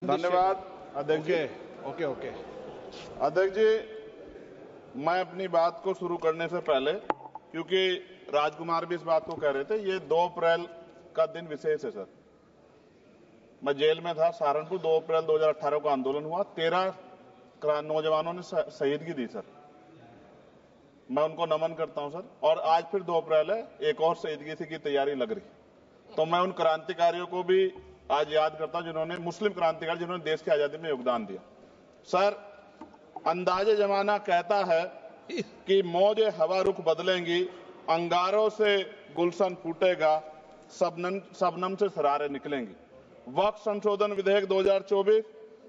धन्यवाद अध्यक्ष जी। ओके। अध्यक्ष जी, मैं अपनी बात को शुरू करने से पहले, क्योंकि राजकुमार भी इस बात को कह रहे थे, ये 2 अप्रैल का दिन विशेष है सर। मैं जेल में था सहारनपुर, 2 अप्रैल 2018 को आंदोलन हुआ, 13 नौजवानों ने शहीदगी दी सर। मैं उनको नमन करता हूं सर। और आज फिर 2 अप्रैल है, एक और शहीदगी की तैयारी लग रही। तो मैं उन क्रांतिकारियों को भी आज याद करता हूं जिन्होंने, मुस्लिम क्रांतिकारी जिन्होंने देश की आजादी में योगदान दिया। सर, अंदाजे जमाना कहता है कि मौजे हवा रुख बदलेंगी, अंगारों से गुलशन फूटेगा, शबनम से सरारे निकलेंगी। वक्फ संशोधन विधेयक 2024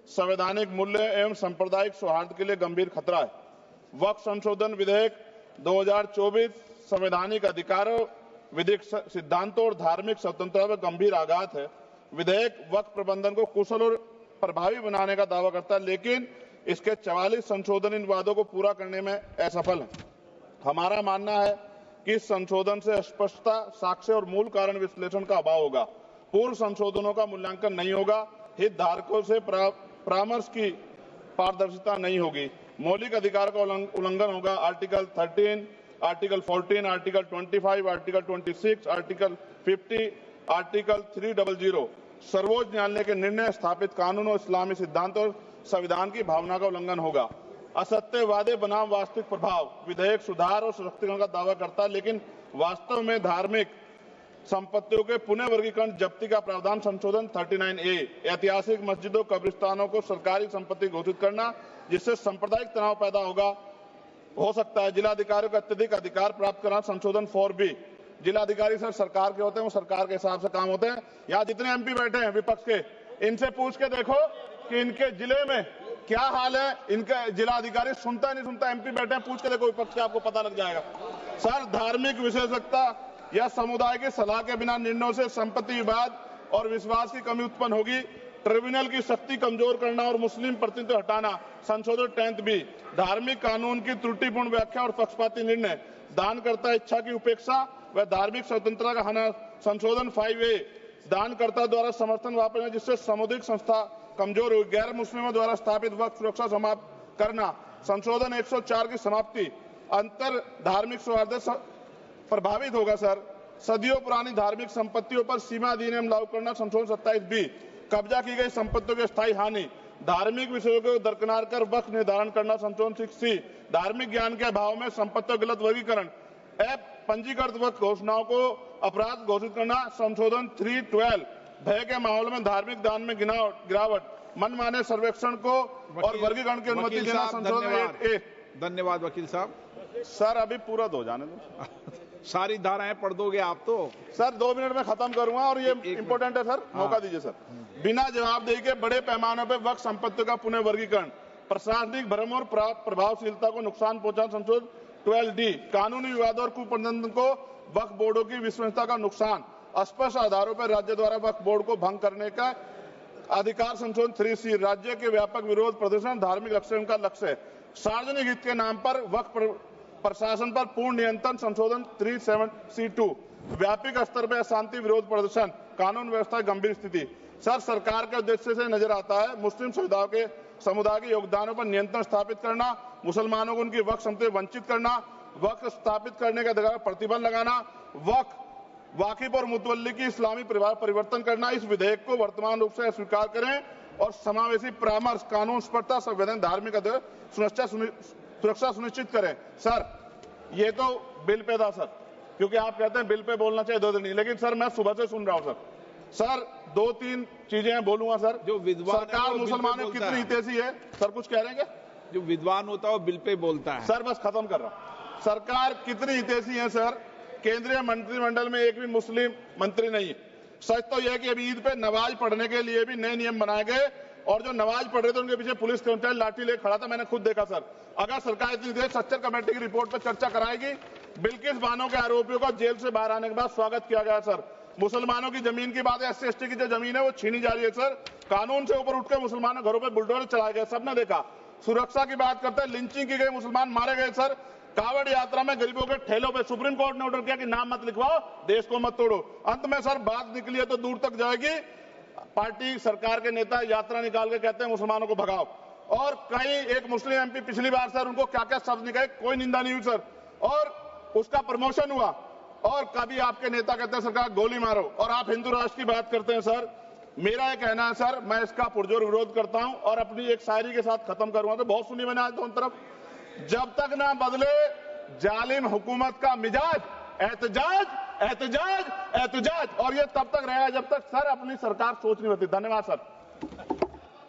संवैधानिक मूल्य एवं सांप्रदायिक सौहार्द के लिए गंभीर खतरा है। वक्फ संशोधन विधेयक 2024 संवैधानिक अधिकारों, विधिक सिद्धांतों और धार्मिक स्वतंत्रता पर गंभीर आघात है। विधेयक वक्फ प्रबंधन को कुशल और प्रभावी बनाने का दावा करता है, लेकिन इसके 44 संशोधन इन वादों को पूरा करने में असफल है। हमारा मानना है कि इस संशोधन से स्पष्टता, साक्ष्य और मूल कारण विश्लेषण का अभाव होगा। पूर्व संशोधनों का मूल्यांकन नहीं होगा, हितधारकों से परामर्श की पारदर्शिता नहीं होगी, मौलिक अधिकार का उल्लंघन होगा। Article 13, article 14, article 25, article 26, article 50, article 300 सर्वोच्च न्यायालय के निर्णय, स्थापित कानून और इस्लामी सिद्धांत और संविधान की भावना का उल्लंघन होगा। असत्य वादे बनाम वास्तविक प्रभाव, विधेयक सुधार और सशक्तिकरण का दावा करता है, लेकिन वास्तव में धार्मिक संपत्तियों के पुनः वर्गीकरण, जब्ती का प्रावधान संशोधन 39A, ऐतिहासिक मस्जिदों, कब्रिस्तानों को सरकारी संपत्ति घोषित करना, जिससे सांप्रदायिक तनाव पैदा हो सकता है। जिलाधिकारियों को अत्यधिक अधिकार प्राप्त करना, संशोधन 4B। जिलाधिकारी सर सरकार के होते हैं, वो सरकार के हिसाब से काम होते हैं। यहाँ जितने MP बैठे हैं विपक्ष के, इनसे पूछ के देखो कि इनके जिले में क्या हाल है। इनके जिलाधिकारी सुनता नहीं सुनता, MP बैठे हैं, पूछ के देखो विपक्ष के, आपको पता लग जाएगा। सर, धार्मिक विशेषज्ञता या समुदाय की सलाह के बिना निर्णयों से संपत्ति विवाद और विश्वास की कमी उत्पन्न होगी। ट्रिब्यूनल की शक्ति कमजोर करना और मुस्लिम प्रतिनिधित्व हटाना, संशोधन 10B। धार्मिक कानून की त्रुटिपूर्ण व्याख्या और पक्षपाती निर्णय, दानकर्ता इच्छा की उपेक्षा व धार्मिक स्वतंत्रता का हनन, संशोधन 5A। दानकर्ता द्वारा समर्थन वापस, जिससे सामुदायिक संस्था कमजोर हुई। गैर मुस्लिमों द्वारा स्थापित वक्फ सुरक्षा समाप्त करना, संशोधन 104 की समाप्ति। अंतर धार्मिक सौहार्द प्रभावित होगा सर। सदियों पुरानी धार्मिक संपत्तियों पर सीमा अधिनियम लागू करना, संशोधन 27B। कब्जा की गई संपत्तियों की स्थायी हानि, धार्मिक विषयों को दरकिनार कर वक्फ निर्धारण करना, संशोधन 6C। धार्मिक ज्ञान के अभाव में संपत्तियों गलत वर्गीकरण, पंजीकृत वक्फ घोषणाओं को अपराध घोषित करना, संशोधन 312। भय के माहौल में धार्मिक दान में गिरावट, मनमाने सर्वेक्षण को और वर्गीकरण की अनुमति देना, संशोधन 8A। धन्यवाद वकील साहब। सर, अभी पूरा दो जाने दो। सारी धाराएं पढ़ दोगे आप तो? सर, 2 मिनट में खत्म करूंगा और ये इंपॉर्टेंट है सर, मौका दीजिए सर। बिना जवाबदेही के बड़े पैमाने पर वक्फ संपत्तियों का पुनः वर्गीकरण, प्रशासनिक भ्रम और प्रभावशीलता को नुकसान पहुंचाना, संशोधन 12D। कानूनी विवादों और कुप्रबंधन को वक्फ बोर्डों की विश्वसनीयता का नुकसान, अस्पष्ट आधारों पर राज्य द्वारा वक्फ बोर्ड को भंग करने का अधिकार, संशोधन 3C। राज्य के व्यापक विरोध प्रदर्शन, धार्मिक लक्ष्य का लक्ष्य, सार्वजनिक हित के नाम पर वक्फ प्रशासन पर पूर्ण नियंत्रण, संशोधन 37C2। व्यापक स्तर पर अशांति विरोध प्रदर्शन, कानून व्यवस्था गंभीर स्थिति। सर, सरकार के उद्देश्य से नजर आता है मुस्लिम समुदाय के योगदानों पर नियंत्रण स्थापित करना, मुसलमानों को उनकी वक्फ संपत्ति वंचित करना, वक्फ स्थापित करने के अधिकार पर प्रतिबंध लगाना, वाकिफ और मुतवल्ली की इस्लामी परिवर्तन करना। इस विधेयक को वर्तमान रूप से स्वीकार करें और समावेशी परामर्श, कानून स्पष्टता, संवैधानिक धार्मिक सुरक्षा सुनिश्चित करें। सर, ये तो बिल पे था सर, क्योंकि आप कहते हैं बिल पे बोलना चाहिए 2 दिन नहीं, लेकिन सर मैं सुबह से सुन रहा हूं सर 2-3 चीजें बोलूंगा सर। जो विद्वान सरकार मुसलमानों की कितनी हितैषी है सर, कुछ कह रहे हैं क्या? जो विद्वान होता है वो बिल पे बोलता है। सर बस खत्म कर रहा हूं। सरकार कितनी हितैषी है सर? केंद्रीय मंत्रिमंडल में एक भी मुस्लिम मंत्री नहीं है। सच तो यह है कि अभी ईद पे नमाज पढ़ने के लिए भी नए नियम बनाए गए और जो नमाज पढ़ रहे थे उनके पीछे पुलिस कर्मचारी लाठी लेकर खड़ा था, मैंने खुद देखा सर। अगर सरकार इतनी देर सच्चर कमेटी की रिपोर्ट पर चर्चा कराएगी। बिल्किस बानो के आरोपियों का जेल से बाहर आने के बाद स्वागत किया गया सर। मुसलमानों की जमीन की बात है, SC/ST की जो जमीन है वो छीनी जा रही है सर। कानून से ऊपर उठकर मुसलमानों घरों पर बुलडोजर चलाए गए, सबने देखा। सुरक्षा की बात करते हैं, लिंचिंग की गई, मुसलमान मारे गए सर। कावड़ यात्रा में गरीबों के ठेलों पे सुप्रीम कोर्ट ने ऑर्डर किया कि नाम मत लिखवाओ, देश को मत तोड़ो। अंत में सर बात निकली है तो दूर तक जाएगी। पार्टी सरकार के नेता यात्रा निकाल के कहते हैं मुसलमानों को भगाओ, और कई एक मुस्लिम एमपी पिछली बार सर उनको क्या क्या शब्द निकले, कोई निंदा नहीं हुई सर, और उसका प्रमोशन हुआ। और कभी आपके नेता कहते हैं सरकार गोली मारो, और आप हिंदू राष्ट्र की बात करते हैं सर। मेरा यह कहना है सर, मैं इसका पुरजोर विरोध करता हूं और अपनी एक शायरी के साथ खत्म करूंगा। तो बहुत सुनी मैंने आज दोनों तरफ, जब तक ना बदले जालिम हुकूमत का मिजाज, एहतजाज एहतजाज एहतजाज, और ये तब तक रहेगा जब तक सर अपनी सरकार सोच नहीं होती। धन्यवाद सर।